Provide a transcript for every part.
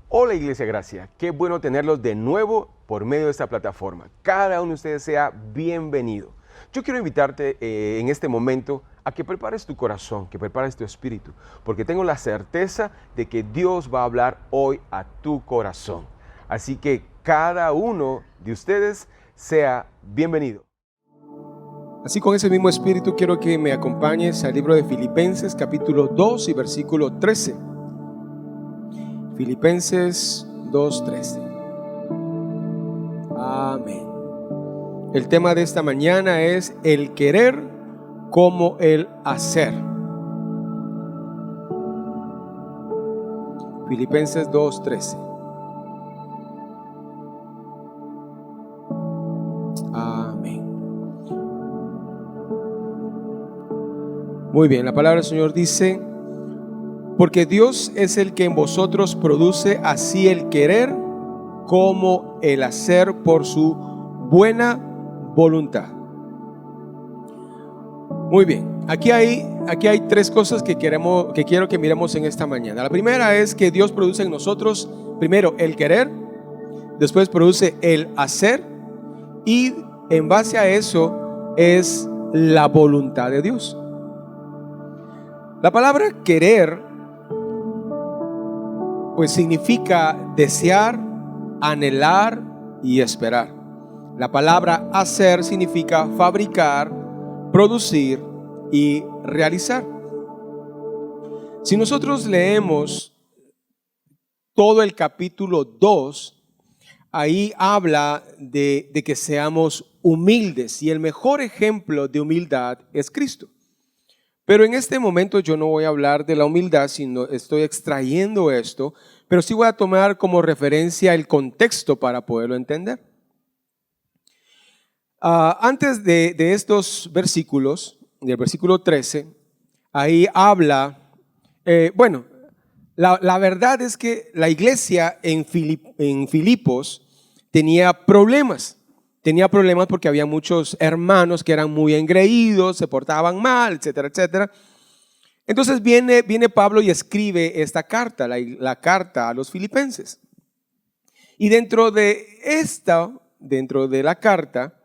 Hola Iglesia Gracia, qué bueno tenerlos de nuevo por medio de esta plataforma. Cada uno de ustedes sea bienvenido. Yo quiero invitarte en este momento a que prepares tu corazón, que prepares tu espíritu, porque tengo la certeza de que Dios va a hablar hoy a tu corazón. Así que cada uno de ustedes sea bienvenido. Así con ese mismo espíritu quiero que me acompañes al libro de Filipenses capítulo 2 y versículo 13. Filipenses 2:13. Amén. El tema de esta mañana es el querer como el hacer. Filipenses 2:13. Amén. Muy bien, la palabra del Señor dice: porque Dios es el que en vosotros produce así el querer como el hacer por su buena voluntad. Muy bien, aquí hay tres cosas que quiero que miremos en esta mañana. La primera es que Dios produce en nosotros primero el querer, después produce el hacer, y en base a eso es la voluntad de Dios. La palabra querer pues significa desear, anhelar y esperar. La palabra hacer significa fabricar, producir y realizar. Si nosotros leemos todo el capítulo 2, ahí habla de que seamos humildes, y el mejor ejemplo de humildad es Cristo. Pero en este momento yo no voy a hablar de la humildad, sino estoy extrayendo esto, pero sí voy a tomar como referencia el contexto para poderlo entender. Antes de estos versículos, del versículo 13, ahí habla, la verdad es que la iglesia en Filipos tenía problemas. Tenía problemas porque había muchos hermanos que eran muy engreídos, se portaban mal, etcétera, etcétera. Entonces viene Pablo y escribe esta carta, la carta a los filipenses. Y dentro de la carta,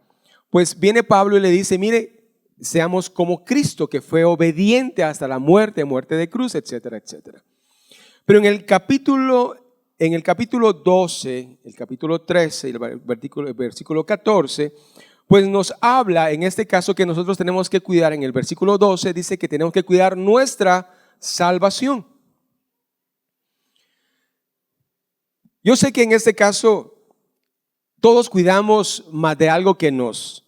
pues viene Pablo y le dice: mire, seamos como Cristo, que fue obediente hasta la muerte de cruz, etcétera, etcétera. Pero en el capítulo 12, el capítulo 13 y el versículo 14, pues nos habla, en este caso, que nosotros tenemos que cuidar. En el versículo 12 dice que tenemos que cuidar nuestra salvación. Yo sé que en este caso todos cuidamos más de algo que nos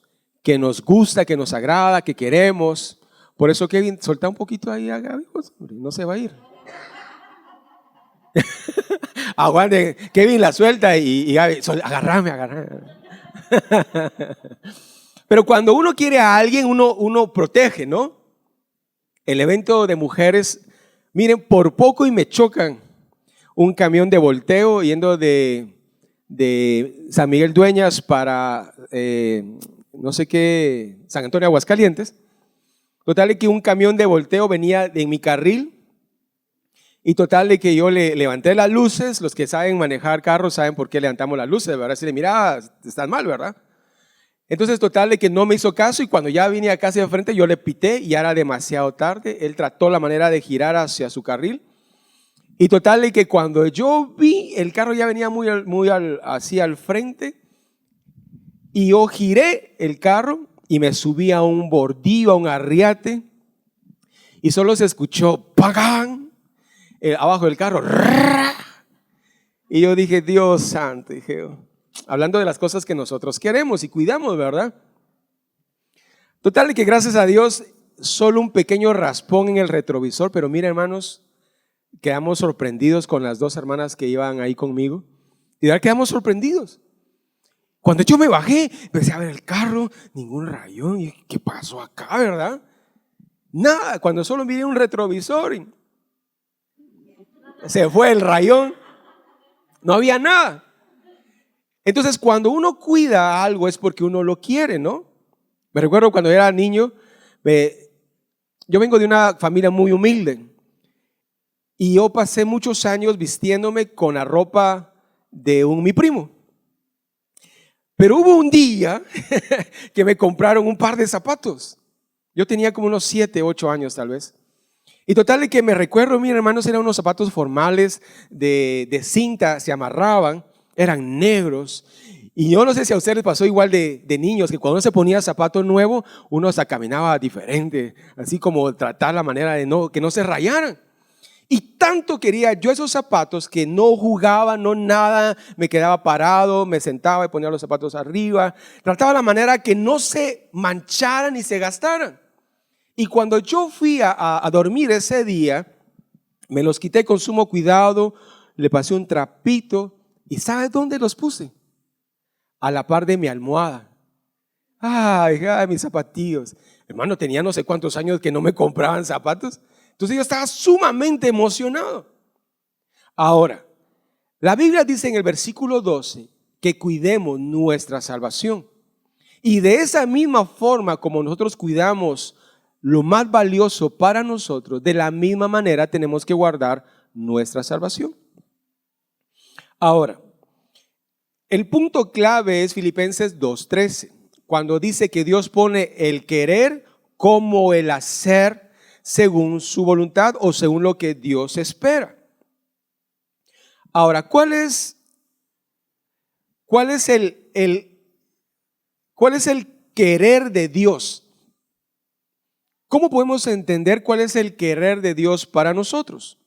gusta, que nos agrada, que queremos. Por eso, Kevin, solta un poquito ahí a Gaby, no se va a ir. Aguante, Kevin la suelta y Gaby, agárrame. Pero cuando uno quiere a alguien, uno protege, ¿no? El evento de mujeres, miren, por poco y me chocan un camión de volteo yendo de San Miguel Dueñas para no sé qué, San Antonio Aguascalientes. Total de que un camión de volteo venía en mi carril. Y total de que yo le levanté las luces. Los que saben manejar carros saben por qué levantamos las luces, ¿verdad? Si le mira, estás mal, ¿verdad? Entonces total de que no me hizo caso, y cuando ya vine acá hacia frente yo le pité y ya era demasiado tarde. Él trató la manera de girar hacia su carril. Y total de que cuando yo vi, el carro ya venía así al frente, y yo giré el carro y me subí a un bordillo, a un arriate, y solo se escuchó ¡pagán! Abajo del carro. Y yo dije: Dios santo, dije, hablando de las cosas que nosotros queremos y cuidamos, ¿verdad? Total de que gracias a Dios solo un pequeño raspón en el retrovisor, pero mira, hermanos, quedamos sorprendidos con las dos hermanas que iban ahí conmigo. Y de verdad quedamos sorprendidos. Cuando yo me bajé, empecé a ver el carro, ningún rayón. Y ¿qué pasó acá, verdad? Nada, cuando solo miré un retrovisor y se fue el rayón, no había nada. Entonces, cuando uno cuida algo es porque uno lo quiere, ¿no? Me recuerdo cuando era niño, yo vengo de una familia muy humilde, Y yo pasé muchos años vistiéndome con la ropa de mi primo. Pero hubo un día que me compraron un par de zapatos. Yo tenía como unos 7, 8 años tal vez. Y total de que me recuerdo, mis hermanos, eran unos zapatos formales de cinta, se amarraban, eran negros. Y yo no sé si a ustedes les pasó igual de niños, que cuando uno se ponía zapatos nuevos, uno hasta caminaba diferente, así como tratar la manera de que no se rayaran. Y tanto quería yo esos zapatos que no jugaba, no nada, me quedaba parado, me sentaba y ponía los zapatos arriba. Trataba la manera que no se mancharan ni se gastaran. Y cuando yo fui a dormir ese día, me los quité con sumo cuidado, le pasé un trapito y ¿sabes dónde los puse? A la par de mi almohada. Ay, mis zapatillos. Hermano, tenía no sé cuántos años que no me compraban zapatos. Entonces yo estaba sumamente emocionado. Ahora, la Biblia dice en el versículo 12 que cuidemos nuestra salvación. Y de esa misma forma como nosotros cuidamos lo más valioso para nosotros, de la misma manera tenemos que guardar nuestra salvación. Ahora, el punto clave es Filipenses 2:13, cuando dice que Dios pone el querer como el hacer según su voluntad o según lo que Dios espera. Ahora, ¿cuál es el querer de Dios? ¿Cómo podemos entender cuál es el querer de Dios para nosotros?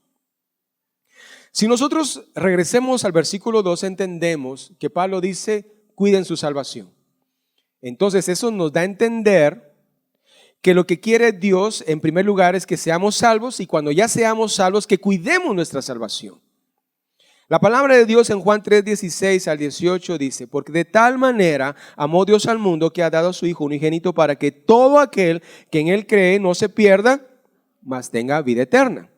Si nosotros regresemos al versículo 2, entendemos que Pablo dice, cuiden su salvación. Entonces eso nos da a entender que lo que quiere Dios en primer lugar es que seamos salvos y cuando ya seamos salvos que cuidemos nuestra salvación. La palabra de Dios en Juan 3:16 al 18 dice, porque de tal manera amó Dios al mundo que ha dado a su Hijo unigénito para que todo aquel que en Él cree no se pierda, mas tenga vida eterna.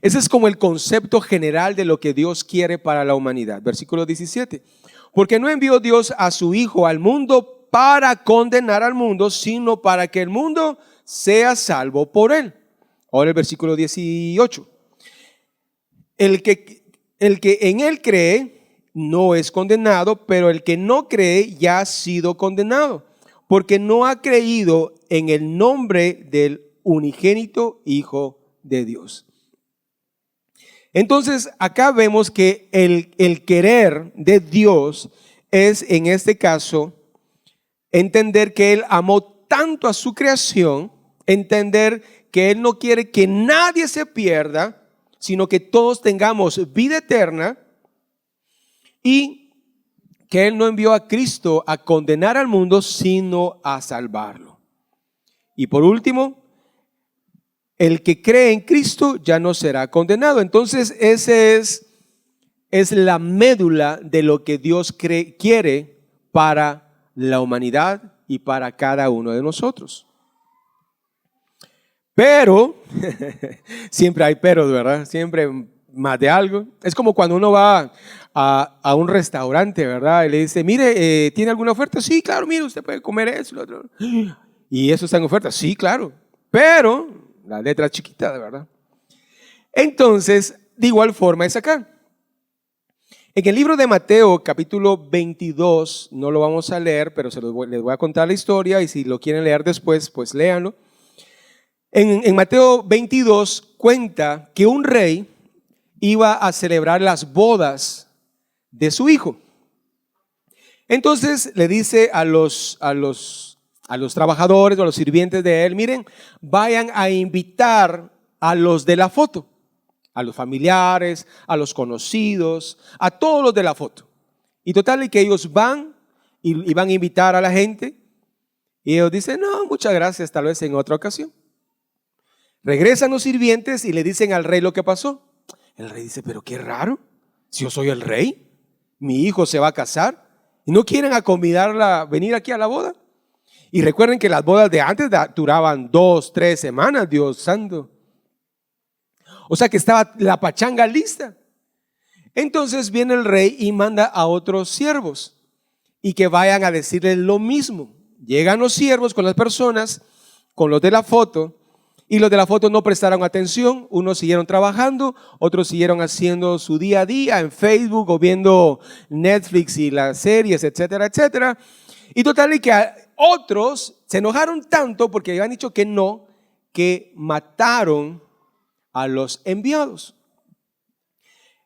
Ese es como el concepto general de lo que Dios quiere para la humanidad. Versículo 17, porque no envió Dios a su Hijo al mundo para condenar al mundo, sino para que el mundo sea salvo por Él. Ahora el versículo 18. El que en Él cree no es condenado, pero el que no cree ya ha sido condenado, porque no ha creído en el nombre del unigénito Hijo de Dios. Entonces acá vemos que el querer de Dios es en este caso entender que Él amó tanto a su creación, entender que Él no quiere que nadie se pierda, sino que todos tengamos vida eterna y que Él no envió a Cristo a condenar al mundo, sino a salvarlo. Y por último, el que cree en Cristo ya no será condenado. Entonces ese es la médula de lo que Dios quiere para la humanidad y para cada uno de nosotros. Pero, siempre hay peros, ¿verdad? Siempre más de algo. Es como cuando uno va a un restaurante, ¿verdad? Y le dice, mire, ¿tiene alguna oferta? Sí, claro, mire, usted puede comer eso, lo otro. Y eso está en oferta, sí, claro. Pero, la letra chiquita, de verdad. Entonces, de igual forma es acá. En el libro de Mateo, capítulo 22, no lo vamos a leer, pero les voy a contar la historia y si lo quieren leer después, pues léanlo. En Mateo 22 cuenta que un rey iba a celebrar las bodas de su hijo. Entonces le dice a los trabajadores o a los sirvientes de él, miren, vayan a invitar a los de la foto, a los familiares, a los conocidos, a todos los de la foto. Y total, y que ellos van y van a invitar a la gente y ellos dicen, no, muchas gracias, tal vez en otra ocasión. Regresan los sirvientes y le dicen al rey lo que pasó. El rey dice, pero qué raro, si yo soy el rey, mi hijo se va a casar y no quieren a convidarla a venir aquí a la boda. Y recuerden que las bodas de antes duraban 2, 3 semanas, Dios santo. O sea que estaba la pachanga lista. Entonces viene el rey y manda a otros siervos y que vayan a decirle lo mismo. Llegan los siervos con las personas, con los de la foto, Y los de la foto no prestaron atención, unos siguieron trabajando, otros siguieron haciendo su día a día en Facebook o viendo Netflix y las series, etcétera, etcétera. Y total, y que otros se enojaron tanto porque habían dicho que no, que mataron a los enviados.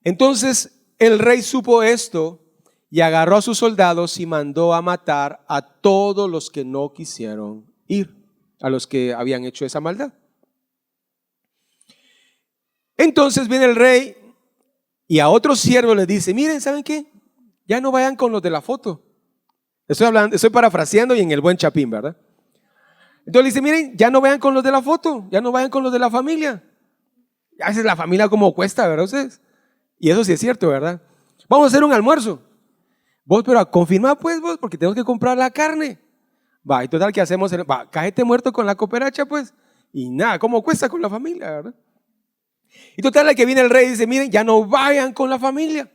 Entonces el rey supo esto y agarró a sus soldados y mandó a matar a todos los que no quisieron ir, a los que habían hecho esa maldad. Entonces viene el rey y a otros siervos les dice: miren, ¿saben qué? Ya no vayan con los de la foto. Estoy parafraseando y en el buen chapín, ¿verdad? Entonces le dice: miren, ya no vayan con los de la foto, ya no vayan con los de la familia. A veces la familia como cuesta, ¿verdad ustedes? Y eso sí es cierto, ¿verdad? Vamos a hacer un almuerzo. Vos, pero confirma pues vos, porque tenemos que comprar la carne. Va, y total, ¿qué hacemos? Va, cáete muerto con la cooperacha, pues. Y nada, ¿cómo cuesta con la familia, verdad? Y total, que viene el rey y dice: miren, ya no vayan con la familia,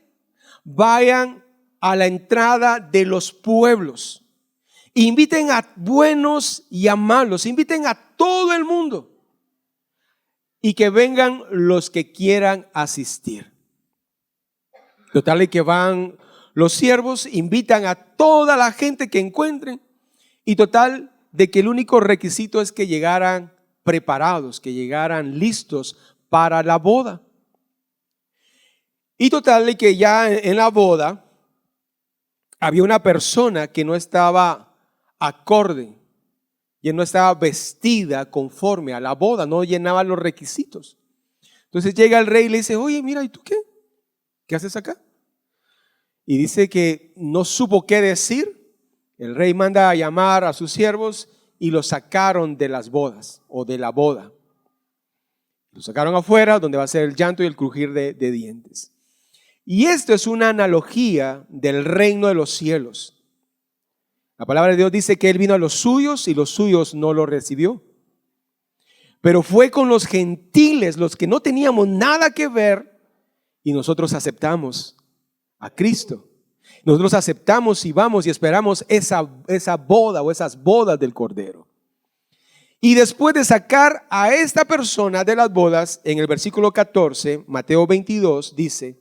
vayan a la entrada de los pueblos, inviten a buenos y a malos, inviten a todo el mundo y que vengan los que quieran asistir. Total, que van los siervos, invitan a toda la gente que encuentren, y total de que el único requisito es que llegaran preparados, que llegaran listos para la boda. Y total de que ya en la boda había una persona que no estaba acorde, y no estaba vestida conforme a la boda, no llenaba los requisitos. Entonces llega el rey y le dice: oye, mira, ¿y tú qué? ¿Qué haces acá? Y dice que no supo qué decir. El rey manda a llamar a sus siervos y los sacaron de las bodas o de la boda. Lo sacaron afuera, donde va a ser el llanto y el crujir de dientes. Y esto es una analogía del reino de los cielos. La palabra de Dios dice que Él vino a los suyos y los suyos no lo recibió. Pero fue con los gentiles, los que no teníamos nada que ver, y nosotros aceptamos a Cristo. Nosotros aceptamos y vamos y esperamos esa boda o esas bodas del Cordero. Y después de sacar a esta persona de las bodas, en el versículo 14, Mateo 22, dice: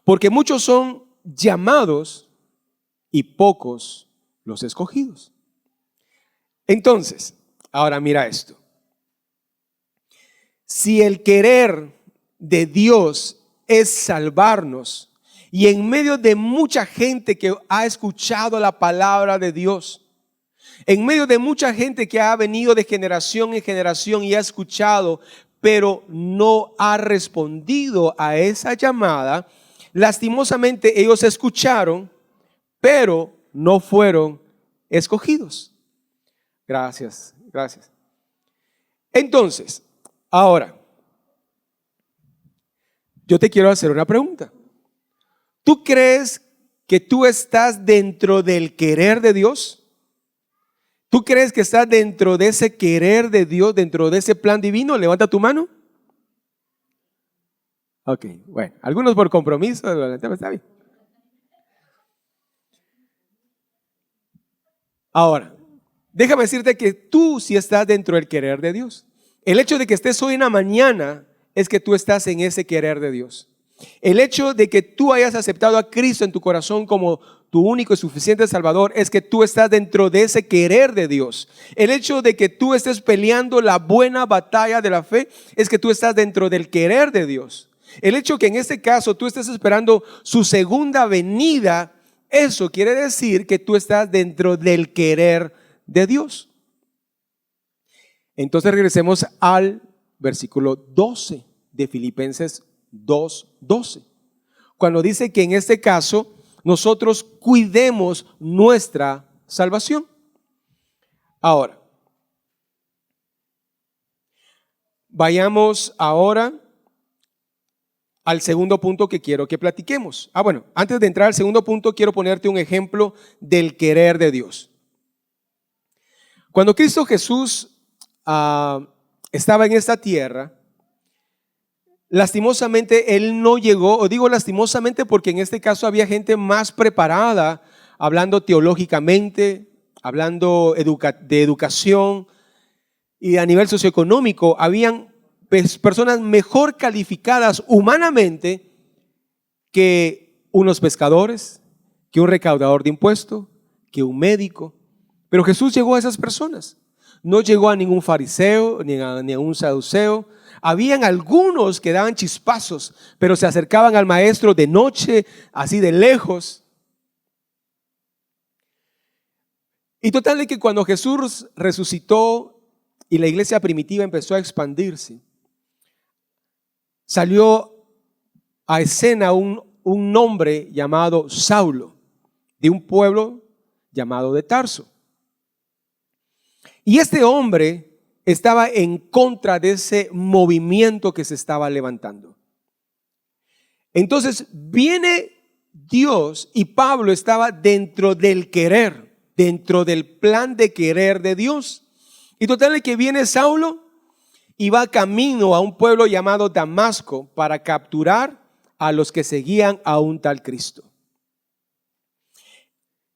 porque muchos son llamados y pocos los escogidos. Entonces, ahora mira esto. Si el querer de Dios es salvarnos, y en medio de mucha gente que ha escuchado la palabra de Dios, en medio de mucha gente que ha venido de generación en generación y ha escuchado, pero no ha respondido a esa llamada, lastimosamente ellos escucharon, pero no fueron escogidos. Gracias, gracias. Entonces, ahora, yo te quiero hacer una pregunta. ¿Tú crees que tú estás dentro del querer de Dios? ¿Tú crees que estás dentro de ese querer de Dios, dentro de ese plan divino? Levanta tu mano. Ok, bueno, algunos por compromiso, está bien. Ahora, déjame decirte que tú sí estás dentro del querer de Dios. El hecho de que estés hoy en la mañana es que tú estás en ese querer de Dios. El hecho de que tú hayas aceptado a Cristo en tu corazón como tu único y suficiente Salvador es que tú estás dentro de ese querer de Dios. El hecho de que tú estés peleando la buena batalla de la fe es que tú estás dentro del querer de Dios. El hecho que en este caso tú estés esperando su segunda venida, eso quiere decir que tú estás dentro del querer de Dios. Entonces regresemos al versículo 12 de Filipenses 2:12, cuando dice que en este caso nosotros cuidemos nuestra salvación. Ahora, vayamos ahora al segundo punto que quiero que platiquemos. Bueno, antes de entrar al segundo punto, quiero ponerte un ejemplo del querer de Dios. Cuando Cristo Jesús estaba en esta tierra, lastimosamente Él no llegó, o digo lastimosamente porque en este caso había gente más preparada, hablando teológicamente, hablando de educación, y a nivel socioeconómico habían personas mejor calificadas humanamente que unos pescadores, que un recaudador de impuestos, que un médico. Pero Jesús llegó a esas personas. No llegó a ningún fariseo ni a un saduceo. Habían algunos que daban chispazos, pero se acercaban al maestro de noche, así de lejos. Y total de que cuando Jesús resucitó y la iglesia primitiva empezó a expandirse, salió a escena un hombre llamado Saulo, de un pueblo llamado de Tarso. Y este hombre estaba en contra de ese movimiento que se estaba levantando. Entonces viene Dios y Pablo estaba dentro del querer, dentro del plan de querer de Dios. Y total de que viene Saulo y va camino a un pueblo llamado Damasco para capturar a los que seguían a un tal Cristo.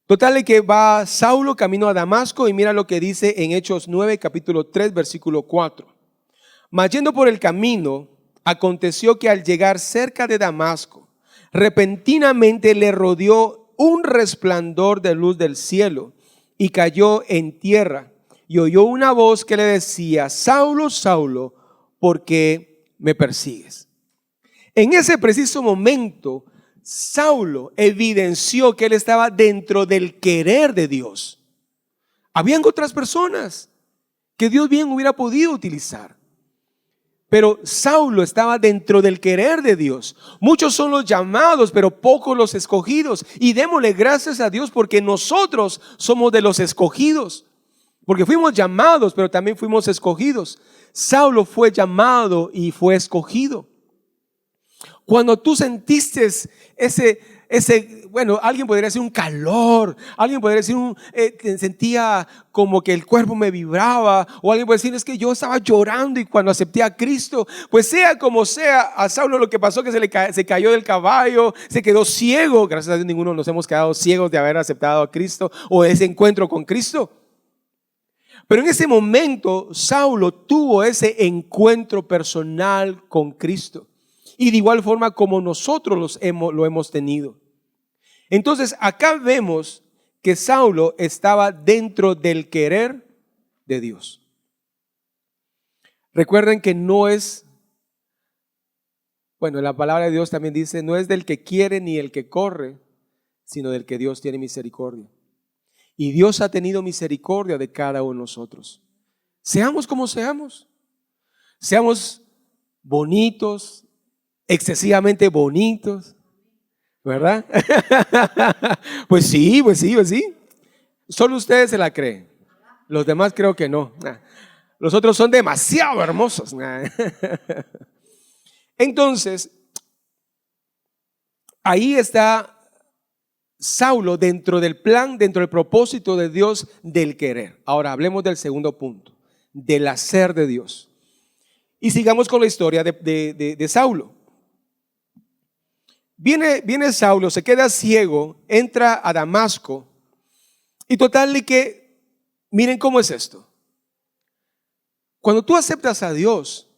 Total de que va Saulo camino a Damasco y mira lo que dice en Hechos 9, capítulo 3, versículo 4. Mas yendo por el camino, aconteció que al llegar cerca de Damasco, repentinamente le rodeó un resplandor de luz del cielo y cayó en tierra y oyó una voz que le decía: Saulo, Saulo, ¿por qué me persigues? En ese preciso momento, Saulo evidenció que él estaba dentro del querer de Dios. Habían otras personas que Dios bien hubiera podido utilizar, pero Saulo estaba dentro del querer de Dios. Muchos son los llamados, pero pocos los escogidos. Y démosle gracias a Dios porque nosotros somos de los escogidos. Porque fuimos llamados, pero también fuimos escogidos. Saulo fue llamado y fue escogido. Cuando tú sentiste bueno, alguien podría decir un calor, alguien podría decir sentía como que el cuerpo me vibraba, o alguien puede decir es que yo estaba llorando y cuando acepté a Cristo, pues sea como sea, a Saulo lo que pasó que se cayó del caballo, se quedó ciego. Gracias a Dios ninguno nos hemos quedado ciegos de haber aceptado a Cristo o ese encuentro con Cristo. Pero en ese momento Saulo tuvo ese encuentro personal con Cristo. Y de igual forma como nosotros lo hemos tenido. Entonces acá vemos que Saulo estaba dentro del querer de Dios. Recuerden que no es, bueno, la palabra de Dios también dice, no es del que quiere ni el que corre, sino del que Dios tiene misericordia. Y Dios ha tenido misericordia de cada uno de nosotros. Seamos como seamos. Seamos bonitos, excesivamente bonitos, ¿verdad? Pues sí. Solo ustedes se la creen. Los demás creo que no. Los otros son demasiado hermosos. Entonces, ahí está Saulo dentro del plan, dentro del propósito de Dios del querer. Ahora hablemos del segundo punto, del hacer de Dios. Y sigamos con la historia de Saulo. Viene Saulo, se queda ciego, entra a Damasco y total de que, miren cómo es esto. Cuando tú aceptas a Dios,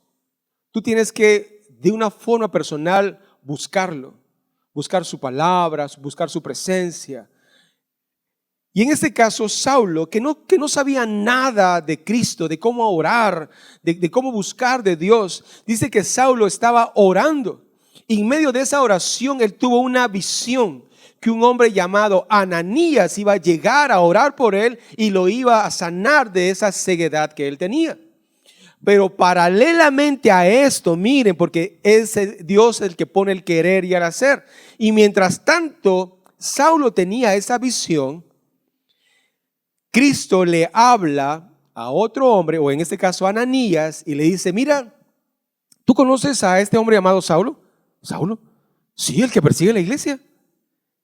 tú tienes que de una forma personal buscarlo, buscar su palabra, buscar su presencia. Y en este caso Saulo, que no sabía nada de Cristo, de cómo orar, de cómo buscar de Dios, dice que Saulo estaba orando. Y en medio de esa oración él tuvo una visión que un hombre llamado Ananías iba a llegar a orar por él y lo iba a sanar de esa ceguedad que él tenía. Pero paralelamente a esto, miren, porque es Dios el que pone el querer y el hacer. Y mientras tanto, Saulo tenía esa visión, Cristo le habla a otro hombre, o en este caso a Ananías, y le dice, mira, ¿tú conoces a este hombre llamado Saulo? ¿Saulo? Sí, el que persigue la iglesia.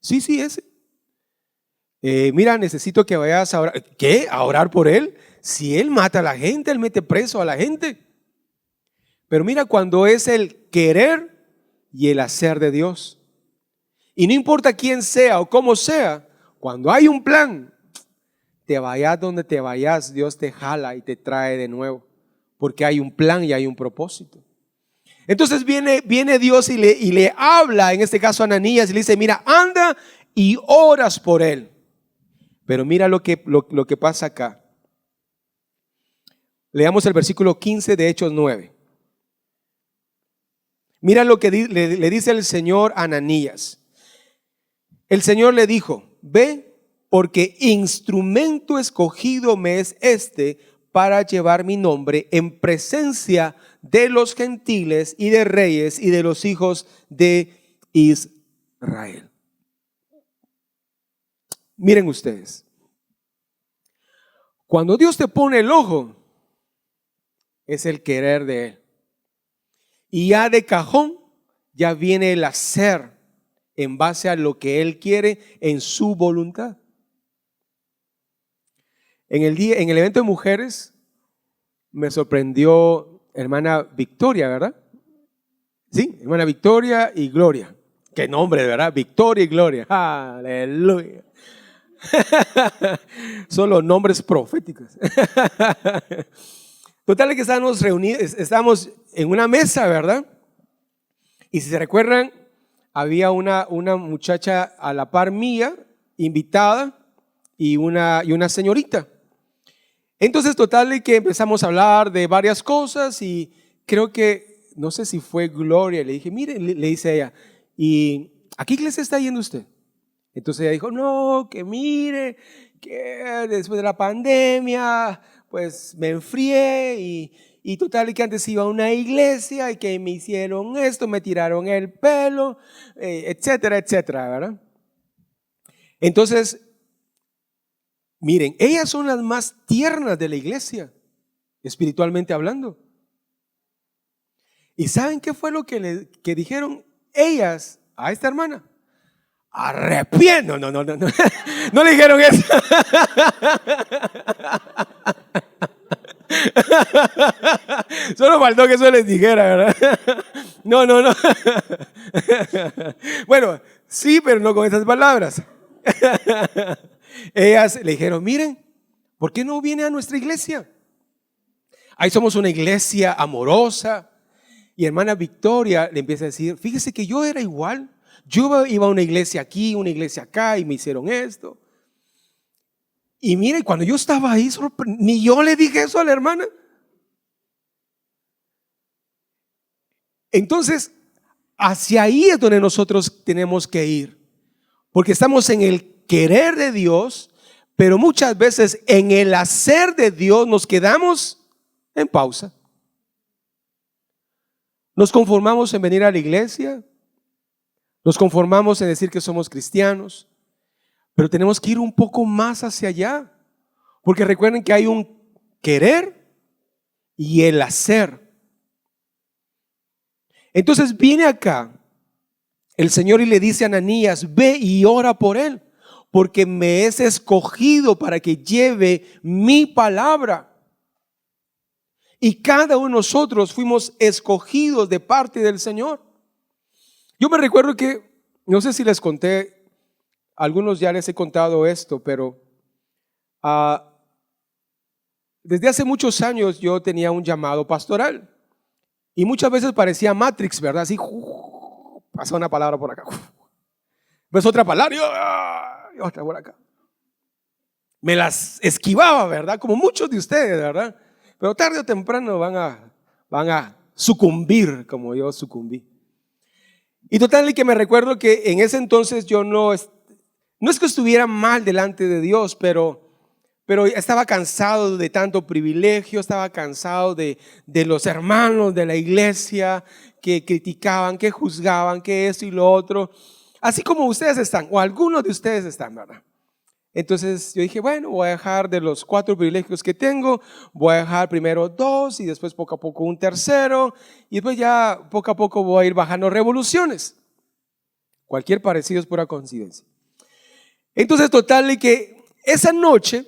Sí, ese. Mira, necesito que vayas a orar. ¿Qué? ¿A orar por él? Si él mata a la gente, él mete preso a la gente. Pero mira cuando es el querer y el hacer de Dios. Y no importa quién sea o cómo sea, cuando hay un plan, te vayas donde te vayas, Dios te jala y te trae de nuevo. porque hay un plan y hay un propósito. Entonces viene Dios y le habla, en este caso a Ananías, y le dice, mira, anda y oras por él. Pero mira lo que pasa acá. Leamos el versículo 15 de Hechos 9. Mira lo que le dice el Señor a Ananías. El Señor le dijo, ve, porque instrumento escogido me es este para llevar mi nombre en presencia de los gentiles y de reyes y de los hijos de Israel. Miren ustedes, cuando Dios te pone el ojo, es el querer de Él. Y ya de cajón, ya viene el hacer en base a lo que Él quiere en su voluntad. En el evento de mujeres, me sorprendió hermana Victoria, ¿verdad? Sí, hermana Victoria y Gloria. Qué nombre, ¿verdad? Victoria y Gloria. Aleluya. Son los nombres proféticos. Total, que estábamos reunidos, estábamos en una mesa, ¿verdad? Y si se recuerdan, había una muchacha a la par mía, invitada, y una señorita. Entonces, total, que empezamos a hablar de varias cosas y creo que, no sé si fue Gloria, le dije, mire, le dice ella, ¿y a qué iglesia está yendo usted? Entonces ella dijo, no, que mire, que después de la pandemia, pues me enfrié y total que antes iba a una iglesia y que me hicieron esto, me tiraron el pelo, etcétera, etcétera, ¿verdad? Entonces, miren, ellas son las más tiernas de la iglesia, espiritualmente hablando. ¿Y saben qué fue lo que dijeron ellas a esta hermana? Arrepiento. No. No le dijeron eso. Solo faltó que eso les dijera, ¿verdad? No. Bueno, sí, pero no con esas palabras. Ellas le dijeron, miren, ¿por qué no viene a nuestra iglesia? Ahí somos una iglesia amorosa. Y hermana Victoria le empieza a decir, fíjese que yo era igual. Yo iba a una iglesia aquí, una iglesia acá y me hicieron esto. Y mire, cuando yo estaba ahí, ni yo le dije eso a la hermana. Entonces, hacia ahí es donde nosotros tenemos que ir. Porque estamos en el querer de Dios, pero muchas veces en el hacer de Dios nos quedamos en pausa. Nos conformamos en venir a la iglesia. Nos conformamos en decir que somos cristianos, pero tenemos que ir un poco más hacia allá, porque recuerden que hay un querer y el hacer. Entonces viene acá el Señor y le dice a Ananías, ve y ora por él, porque me es escogido para que lleve mi palabra. Y cada uno de nosotros fuimos escogidos de parte del Señor. Yo me recuerdo que, no sé si les conté, algunos ya les he contado esto, pero desde hace muchos años yo tenía un llamado pastoral y muchas veces parecía Matrix, ¿verdad? Así, pasa una palabra por acá, ves otra palabra y otra por acá. Me las esquivaba, ¿verdad? Como muchos de ustedes, ¿verdad? Pero tarde o temprano van a sucumbir como yo sucumbí. Y total y que me recuerdo que en ese entonces yo no es que estuviera mal delante de Dios, pero estaba cansado de tanto privilegio, estaba cansado de los hermanos de la iglesia que criticaban, que juzgaban, que esto y lo otro, así como ustedes están, o algunos de ustedes están, ¿verdad? Entonces yo dije, bueno, voy a dejar de los 4 privilegios que tengo, voy a dejar primero 2 y después poco a poco un tercero y después ya poco a poco voy a ir bajando revoluciones. Cualquier parecido es pura coincidencia. Entonces total y que esa noche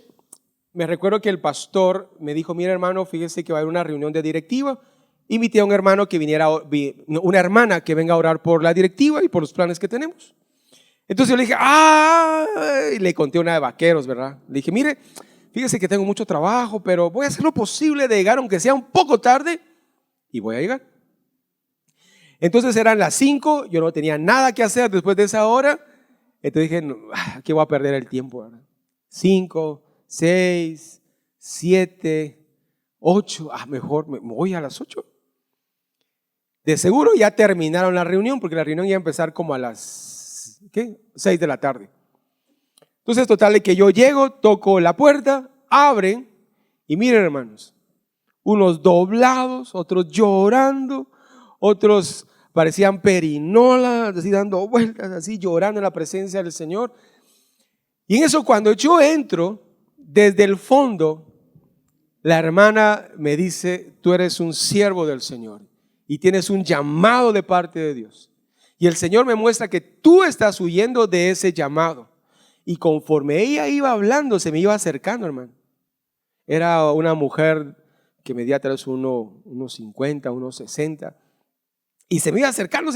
me recuerdo que el pastor me dijo, mira hermano, fíjese que va a haber una reunión de directiva. Invité a un hermano que viniera, una hermana que venga a orar por la directiva y por los planes que tenemos. Entonces yo le dije, y le conté una de vaqueros, ¿verdad? Le dije, mire, fíjese que tengo mucho trabajo, pero voy a hacer lo posible de llegar, aunque sea un poco tarde, y voy a llegar. Entonces eran las 5, yo no tenía nada que hacer después de esa hora, entonces dije, no, aquí voy a perder el tiempo. 5, 6, 7, 8, mejor me voy a las 8. De seguro ya terminaron la reunión, porque la reunión iba a empezar como a las 6 de la tarde. Entonces, total, de que yo llego, toco la puerta, abren, y miren, hermanos, unos doblados, otros llorando, otros parecían perinolas, así dando vueltas, así llorando en la presencia del Señor. Y en eso, cuando yo entro, desde el fondo, la hermana me dice, tú eres un siervo del Señor y tienes un llamado de parte de Dios. Y el Señor me muestra que tú estás huyendo de ese llamado. Y conforme ella iba hablando, se me iba acercando, hermano. Era una mujer que medía tal vez unos 50, unos 60. Y se me iba acercando.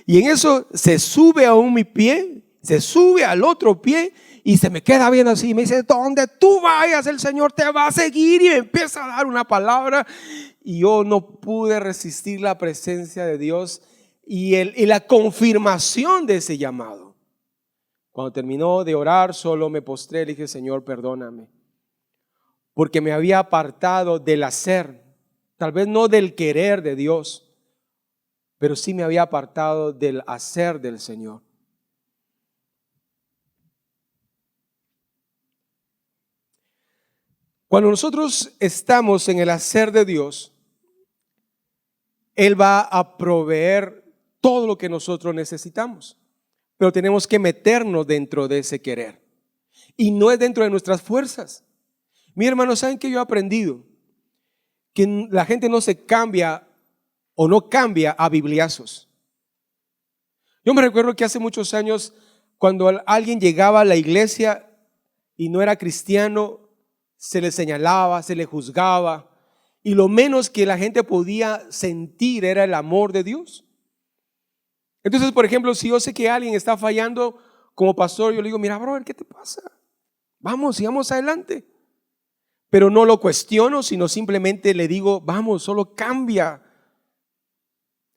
Y en eso se sube a mi pie, se sube al otro pie y se me queda viendo así. Y me dice, donde tú vayas, el Señor te va a seguir. Y me empieza a dar una palabra. Y yo no pude resistir la presencia de Dios y la confirmación de ese llamado. Cuando terminó de orar, solo me postré y le dije, Señor, perdóname, porque me había apartado del hacer, tal vez no del querer de Dios, pero sí me había apartado del hacer del Señor. Cuando nosotros estamos en el hacer de Dios, Él va a proveer todo lo que nosotros necesitamos. Pero tenemos que meternos dentro de ese querer. Y no es dentro de nuestras fuerzas. Mi hermano, ¿saben qué yo he aprendido? Que la gente no se cambia o no cambia a bibliazos. Yo me recuerdo que hace muchos años, cuando alguien llegaba a la iglesia y no era cristiano, se le señalaba, se le juzgaba. Y lo menos que la gente podía sentir era el amor de Dios. Entonces, por ejemplo, si yo sé que alguien está fallando como pastor, yo le digo, mira, brother, ¿qué te pasa? Vamos, sigamos adelante. Pero no lo cuestiono, sino simplemente le digo, vamos, solo cambia.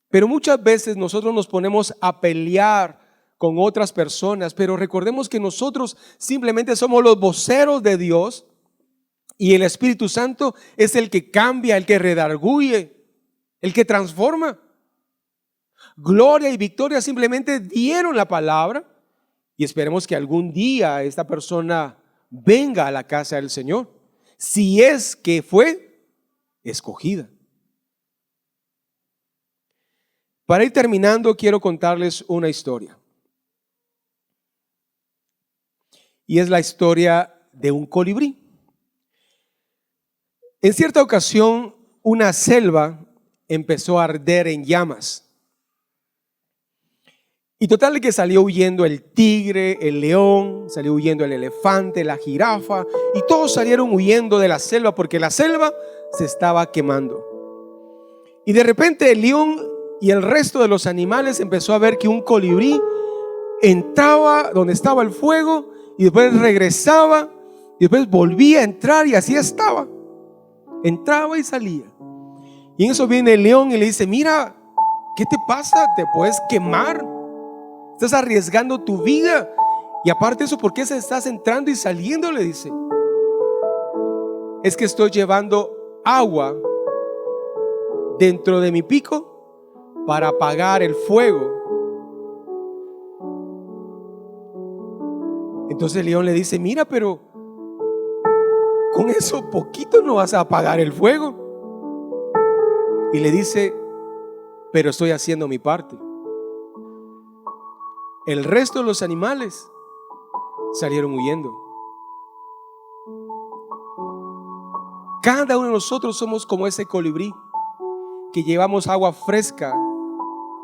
Pero muchas veces nosotros nos ponemos a pelear con otras personas, pero recordemos que nosotros simplemente somos los voceros de Dios y el Espíritu Santo es el que cambia, el que redarguye, el que transforma. Gloria y Victoria simplemente dieron la palabra y esperemos que algún día esta persona venga a la casa del Señor, si es que fue escogida. Para ir terminando, quiero contarles una historia. Y es la historia de un colibrí. En cierta ocasión, una selva empezó a arder en llamas. Y total de que salió huyendo el tigre, el león, salió huyendo el elefante, la jirafa, y todos salieron huyendo de la selva porque la selva se estaba quemando. Y de repente el león y el resto de los animales empezó a ver que un colibrí entraba donde estaba el fuego y después regresaba y después volvía a entrar y así estaba. Entraba y salía. Y en eso viene el león y le dice, mira, ¿qué te pasa? ¿Te puedes quemar? Estás arriesgando tu vida. Y aparte de eso, ¿por qué se estás entrando y saliendo? Le dice. Es que estoy llevando agua dentro de mi pico para apagar el fuego. Entonces el león le dice, mira, pero con eso poquito no vas a apagar el fuego. Y le dice, pero estoy haciendo mi parte. El resto de los animales salieron huyendo. Cada uno de nosotros somos como ese colibrí que llevamos agua fresca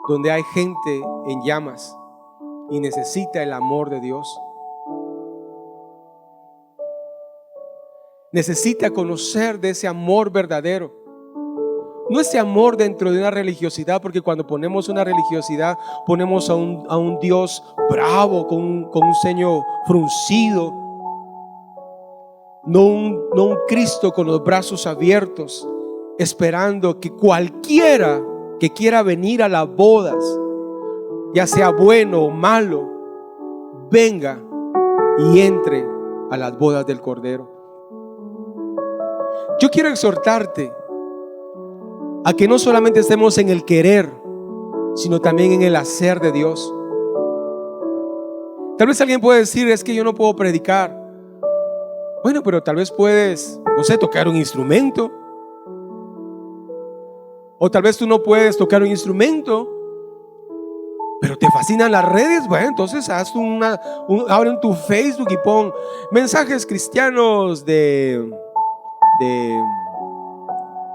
donde hay gente en llamas y necesita el amor de Dios. Necesita conocer de ese amor verdadero. No ese amor dentro de una religiosidad, porque cuando ponemos una religiosidad ponemos a un Dios bravo con un ceño fruncido. no un Cristo con los brazos abiertos, esperando que cualquiera que quiera venir a las bodas, ya sea bueno o malo, venga y entre a las bodas del Cordero. Yo quiero exhortarte a que no solamente estemos en el querer, sino también en el hacer de Dios. Tal vez alguien puede decir: es que yo no puedo predicar. Bueno, pero tal vez puedes, no sé, tocar un instrumento. O tal vez tú no puedes tocar un instrumento, pero te fascinan las redes. Bueno, entonces abre tu Facebook y pon mensajes cristianos de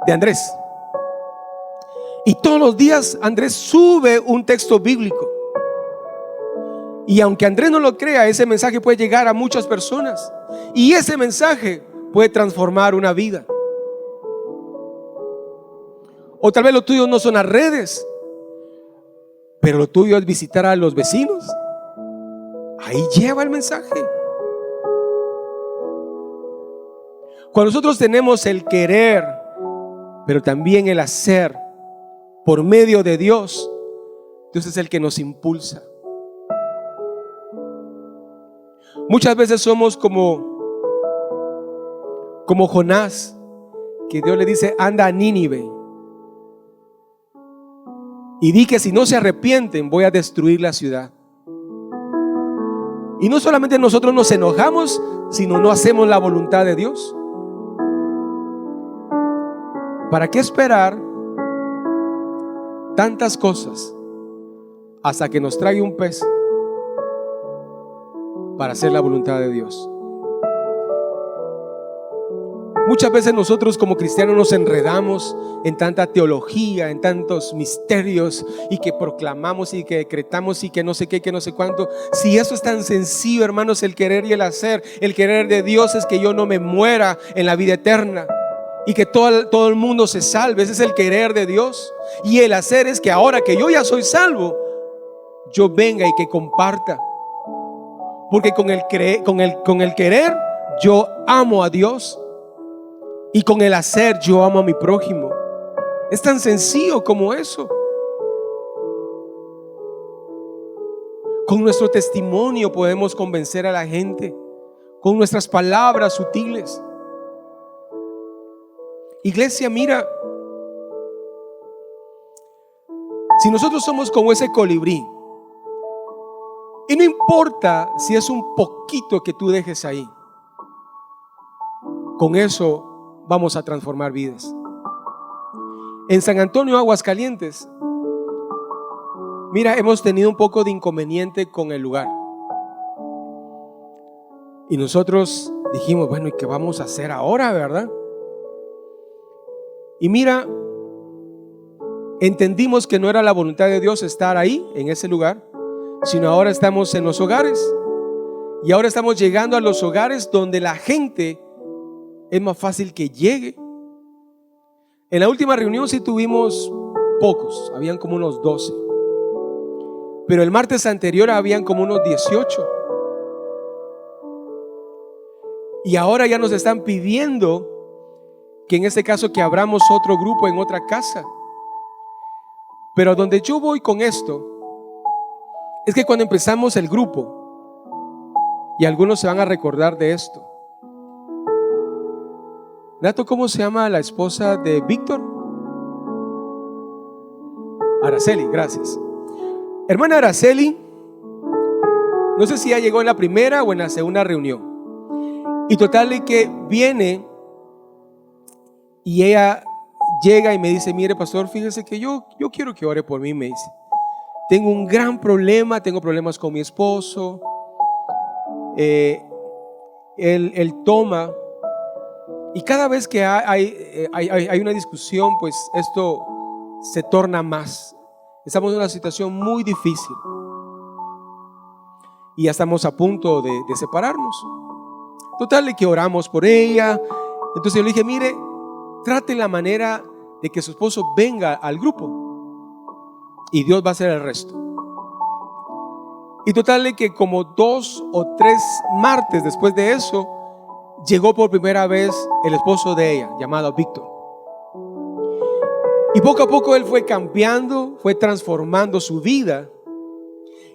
Andrés. Y todos los días Andrés sube un texto bíblico. Y aunque Andrés no lo crea, ese mensaje puede llegar a muchas personas. Y ese mensaje puede transformar una vida. O tal vez lo tuyo no son las redes, pero lo tuyo es visitar a los vecinos. Ahí lleva el mensaje. Cuando nosotros tenemos el querer, pero también el hacer por medio de Dios, Dios es el que nos impulsa. Muchas veces somos como Jonás, que Dios le dice: anda a Nínive y di que si no se arrepienten voy a destruir la ciudad. Y no solamente nosotros nos enojamos, sino no hacemos la voluntad de Dios. ¿Para qué esperar tantas cosas hasta que nos traiga un pez para hacer la voluntad de Dios? Muchas veces nosotros como cristianos nos enredamos en tanta teología, en tantos misterios, y que proclamamos y que decretamos y que no sé qué, que no sé cuánto. Si eso es tan sencillo, hermanos, el querer y el hacer. El querer de Dios es que yo no me muera en la vida eterna y que todo el mundo se salve. Ese es el querer de Dios. Y el hacer es que ahora que yo ya soy salvo, yo venga y que comparta. Porque con el querer yo amo a Dios, y con el hacer yo amo a mi prójimo. Es tan sencillo como eso. Con nuestro testimonio podemos convencer a la gente, con nuestras palabras sutiles. Iglesia, mira, si nosotros somos como ese colibrí, y no importa si es un poquito que tú dejes ahí, con eso vamos a transformar vidas. En San Antonio, Aguascalientes, mira, hemos tenido un poco de inconveniente con el lugar. Y nosotros dijimos: bueno, ¿y qué vamos a hacer ahora, verdad? Y mira, entendimos que no era la voluntad de Dios estar ahí, en ese lugar, sino ahora estamos en los hogares. Y ahora estamos llegando a los hogares donde la gente es más fácil que llegue. En la última reunión sí tuvimos pocos, habían como unos 12. Pero el martes anterior habían como unos 18. Y ahora ya nos están pidiendo que en este caso que abramos otro grupo en otra casa. Pero donde yo voy con esto es que cuando empezamos el grupo, y algunos se van a recordar de esto, Nato, ¿cómo se llama la esposa de Víctor? Araceli, gracias. Hermana Araceli, no sé si ya llegó en la primera o en la segunda reunión. Y total de que viene y ella llega y me dice: mire, pastor, fíjese que yo quiero que ore por mí. Me dice: tengo un gran problema, tengo problemas con mi esposo. Él toma. Y cada vez que hay una discusión, pues esto se torna más. Estamos en una situación muy difícil y ya estamos a punto de separarnos. Total de que oramos por ella. Entonces yo le dije: mire, trate la manera de que su esposo venga al grupo y Dios va a hacer el resto. Y total de que como 2 o 3 martes después de eso, llegó por primera vez el esposo de ella, llamado Víctor. Y poco a poco él fue cambiando, fue transformando su vida.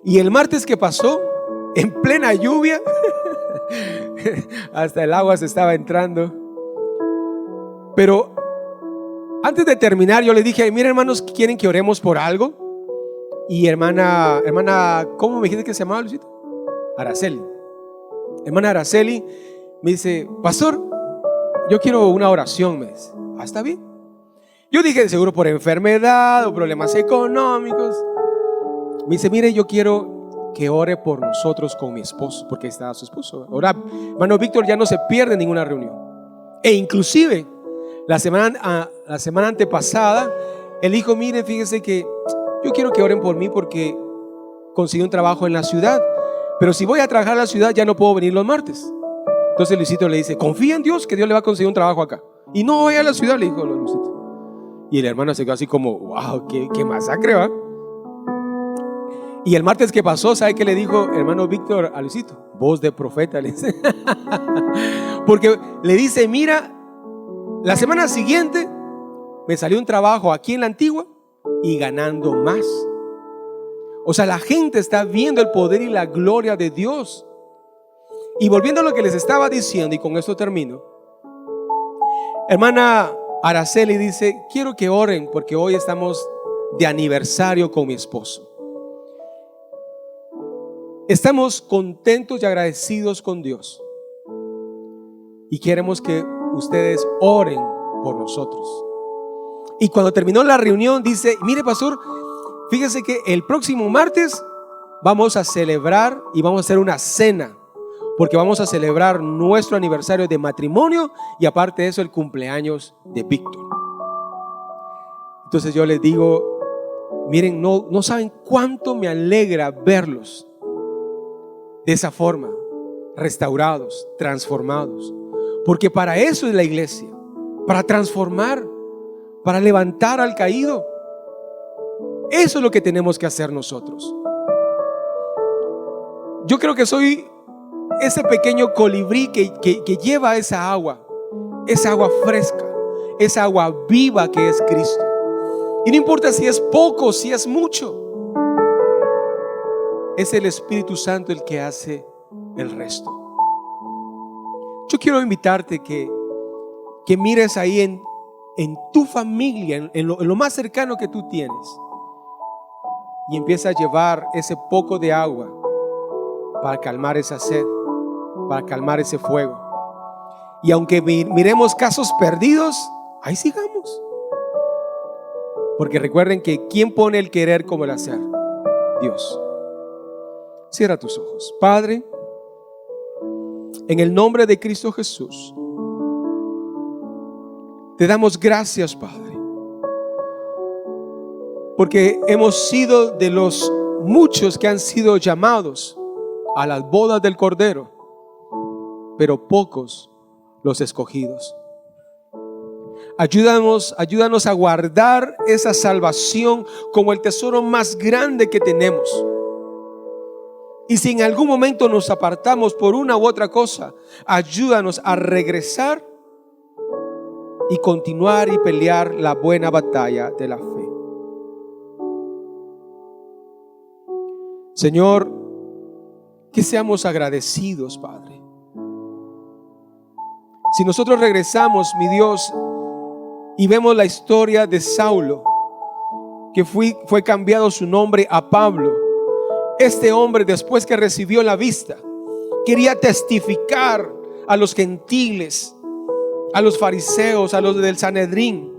Y el martes que pasó, en plena lluvia, hasta el agua se estaba entrando. Pero antes de terminar, yo le dije: miren, hermanos, ¿quieren que oremos por algo? Y hermana, ¿cómo me dijiste que se llamaba, Luisito? Araceli. Hermana Araceli me dice: pastor, yo quiero una oración. Me dice: está bien. Yo dije: seguro por enfermedad o problemas económicos. Me dice: mire, yo quiero que ore por nosotros con mi esposo, porque está su esposo. Ahora, hermano Víctor ya no se pierde ninguna reunión. E inclusive la semana antepasada, él dijo: mire, fíjese que yo quiero que oren por mí porque conseguí un trabajo en la ciudad, pero si voy a trabajar en la ciudad ya no puedo venir los martes. Entonces Luisito le dice: confía en Dios, que Dios le va a conseguir un trabajo acá. Y no vaya a la ciudad, le dijo Luisito. Y el hermano se quedó así como: wow, qué masacre, ¿va? Y el martes que pasó, ¿sabe qué le dijo hermano Víctor a Luisito? Voz de profeta, le dice. Porque le dice: mira, la semana siguiente me salió un trabajo aquí en la Antigua y ganando más. O sea, la gente está viendo el poder y la gloria de Dios. Y volviendo a lo que les estaba diciendo, y con esto termino, hermana Araceli dice: quiero que oren porque hoy estamos de aniversario con mi esposo. Estamos contentos y agradecidos con Dios y queremos que ustedes oren por nosotros. Y cuando terminó la reunión dice: mire, pastor, fíjese que el próximo martes vamos a celebrar y vamos a hacer una cena, porque vamos a celebrar nuestro aniversario de matrimonio y aparte de eso el cumpleaños de Víctor. Entonces yo les digo: miren, no saben cuánto me alegra verlos de esa forma, restaurados, transformados, porque para eso es la iglesia, para transformar, para levantar al caído. Eso es lo que tenemos que hacer nosotros. Yo creo que soy ese pequeño colibrí que lleva esa agua fresca, esa agua viva que es Cristo. Y no importa si es poco, si es mucho, es el Espíritu Santo el que hace el resto. Yo quiero invitarte que mires ahí en tu familia, en lo más cercano que tú tienes, y empieza a llevar ese poco de agua para calmar esa sed, para calmar ese fuego. Y aunque miremos casos perdidos, ahí sigamos, porque recuerden que ¿quién pone el querer como el hacer? Dios. Cierra tus ojos. Padre, en el nombre de Cristo Jesús, te damos gracias, Padre, porque hemos sido de los muchos que han sido llamados a las bodas del Cordero, pero pocos los escogidos. Ayúdanos a guardar esa salvación como el tesoro más grande que tenemos. Y si en algún momento nos apartamos por una u otra cosa, ayúdanos a regresar y continuar y pelear la buena batalla de la fe. Señor, que seamos agradecidos, Padre. Si nosotros regresamos, mi Dios, y vemos la historia de Saulo, que fue cambiado su nombre a Pablo. Este hombre, después que recibió la vista, quería testificar a los gentiles, a los fariseos, a los del Sanedrín,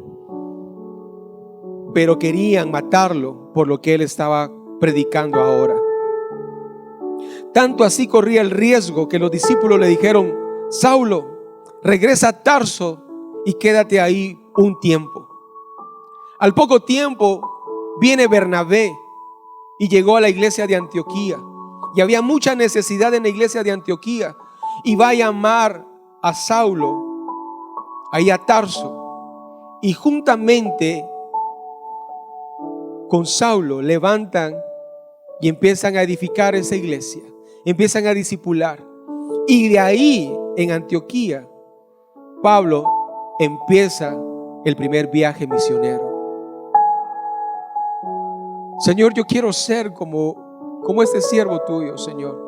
pero querían matarlo por lo que él estaba predicando ahora. Tanto así corría el riesgo que los discípulos le dijeron: Saulo, regresa a Tarso y quédate ahí un tiempo. Al poco tiempo viene Bernabé y llegó a la iglesia de Antioquía, y había mucha necesidad en la iglesia de Antioquía, y va a llamar a Saulo ahí a Tarso, y juntamente con Saulo levantan y empiezan a edificar esa iglesia, empiezan a discipular. Y de ahí, en Antioquía, Pablo empieza el primer viaje misionero. Señor, yo quiero ser como este siervo tuyo, Señor.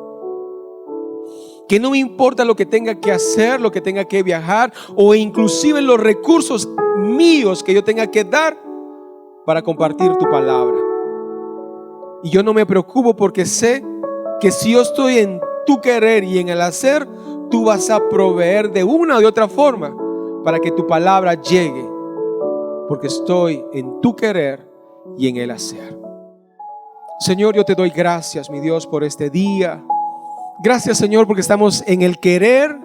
Que no me importa lo que tenga que hacer, lo que tenga que viajar, o inclusive los recursos míos que yo tenga que dar para compartir tu palabra. Y yo no me preocupo porque sé que si yo estoy en tu querer y en el hacer, tú vas a proveer de una o de otra forma para que tu palabra llegue, porque estoy en tu querer y en el hacer. Señor, yo te doy gracias, mi Dios, por este día. Gracias, Señor, porque estamos en el querer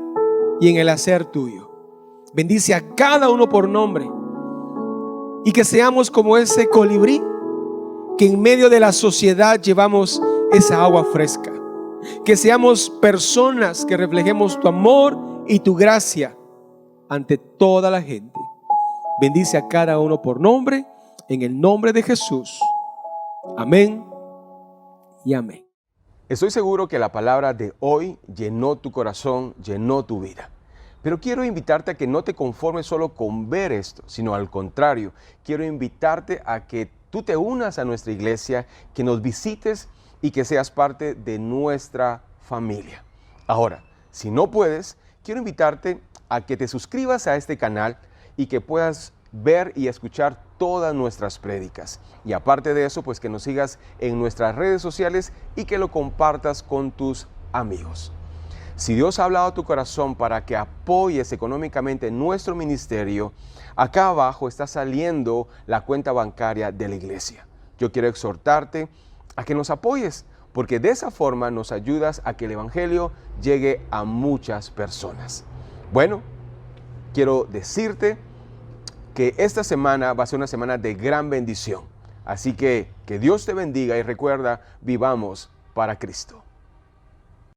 y en el hacer tuyo. Bendice a cada uno por nombre y que seamos como ese colibrí que en medio de la sociedad llevamos esa agua fresca. Que seamos personas que reflejemos tu amor y tu gracia ante toda la gente. Bendice a cada uno por nombre, en el nombre de Jesús. Amén y amén. Estoy seguro que la palabra de hoy llenó tu corazón, llenó tu vida. Pero quiero invitarte a que no te conformes solo con ver esto, sino al contrario, quiero invitarte a que tú te unas a nuestra iglesia, que nos visites y que seas parte de nuestra familia. Ahora, si no puedes, quiero invitarte a que te suscribas a este canal y que puedas ver y escuchar todas nuestras prédicas. Y aparte de eso, pues que nos sigas en nuestras redes sociales y que lo compartas con tus amigos. Si Dios ha hablado a tu corazón para que apoyes económicamente nuestro ministerio, acá abajo está saliendo la cuenta bancaria de la iglesia. Yo quiero exhortarte a que nos apoyes, porque de esa forma nos ayudas a que el evangelio llegue a muchas personas. Bueno, quiero decirte que esta semana va a ser una semana de gran bendición. Así que Dios te bendiga y recuerda, vivamos para Cristo.